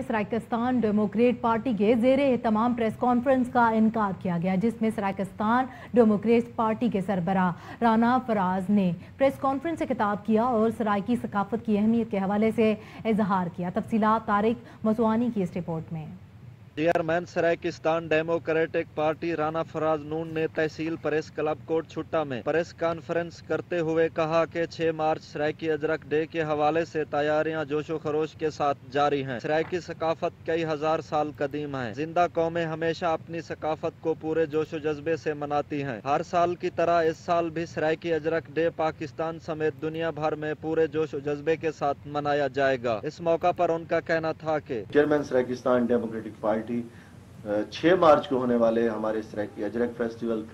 सराइकिस्तान Democrat party के ज़ेरे तमाम प्रेस कॉन्फ्रेंस का इनकार किया गया, जिसमें सराइकिस्तान डेमोक्रेट पार्टी के सरबराह राना फराज ने प्रेस कॉन्फ्रेंस से खिताब किया और सराइकी सकाफत की अहमियत के हवाले से इजहार किया। तफसीलात तारिक मसवानी की इस रिपोर्ट में। Chairman Saraikistan democratic party Rana Faraz Noon ने तहसील प्रेस क्लब कोट छुट्टा में प्रेस कॉन्फ्रेंस करते हुए कहा कि 6 मार्च सराइकी अजरक डे के हवाले से तैयारियां जोशो खरोश के साथ जारी हैं। सराइकी सकाफत कई हजार साल कदीम है। जिंदा कौमें हमेशा अपनी सकाफत को पूरे जोशो जज्बे से मनाती हैं। हर साल की तरह इस साल भी सराइकी अजरक डे पाकिस्तान समेत दुनिया भर में पूरे जोशो जज्बे के साथ मनाया जाएगा। इस मौका पर उनका कहना था कि चेयरमैन सराइकिस्तान डेमोक्रेटिक पार्टी 6 मार्च को होने वाले हमारे Saraiki Ajrak festival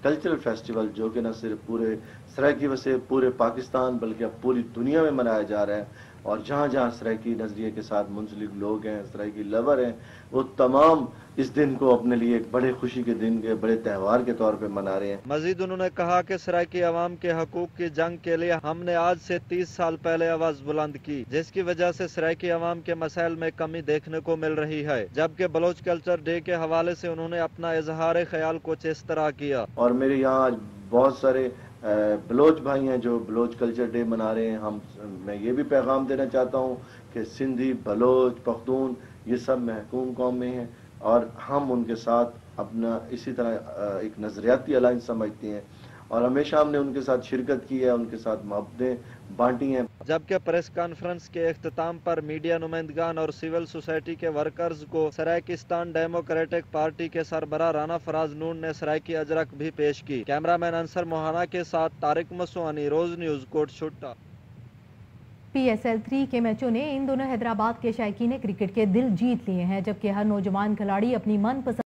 cultural festival, जो कि न सिर्फ पूरे सराइकी वसे पूरे पाकिस्तान बल्कि अब पूरी दुनिया में मनाया जा रहा है, और जहाँ जहाँ सराइकी नज़रिए के साथ मुंसलिक लोग हैं, सराइकी लवर हैं, वो तमाम इस दिन को अपने लिए एक बड़े खुशी के दिन के बड़े त्यौहार के तौर पे मना रहे हैं। मजीद उन्होंने कहा कि सराइकी अवाम के हकूक की जंग के लिए हमने आज से 30 साल पहले आवाज बुलंद की, जिसकी वजह से सराइकी अवाम के मसाइल में कमी देखने को मिल रही है। जबकि बलोच कल्चर डे के हवाले से उन्होंने अपना इजहार ख्याल कुछ इस तरह किया। और मेरे यहाँ आज बहुत सारे बलोच भाई हैं जो बलोच कल्चर डे मना रहे हैं। मैं ये भी पैगाम देना चाहता हूँ कि सिंधी, बलोच, पख्तून ये सब महकूम कौमें हैं, और हम उनके साथ अपना इसी तरह एक नज़रियाती अलायंस समझते हैं, और हमेशा हमने उनके साथ शिरकत की है, उनके साथ मोहब्बतें बांटी हैं। जबकि प्रेस कॉन्फ्रेंस के इख्तिताम पर मीडिया नुमाइंदगान और सिविल सोसाइटी के वर्कर्स को सराइकिस्तान डेमोक्रेटिक पार्टी के सरबराह राना फराज नून ने सराइकी अजरक भी पेश की। कैमरामैन अंसर मोहाना के साथ तारिक मसवानी, रोज न्यूज, कोट छुट्टा। PSL 3 के मैचों ने इन दोनों हैदराबाद के शायकीन क्रिकेट के दिल जीत लिए हैं, जबकि हर नौजवान खिलाड़ी अपनी मनपसंद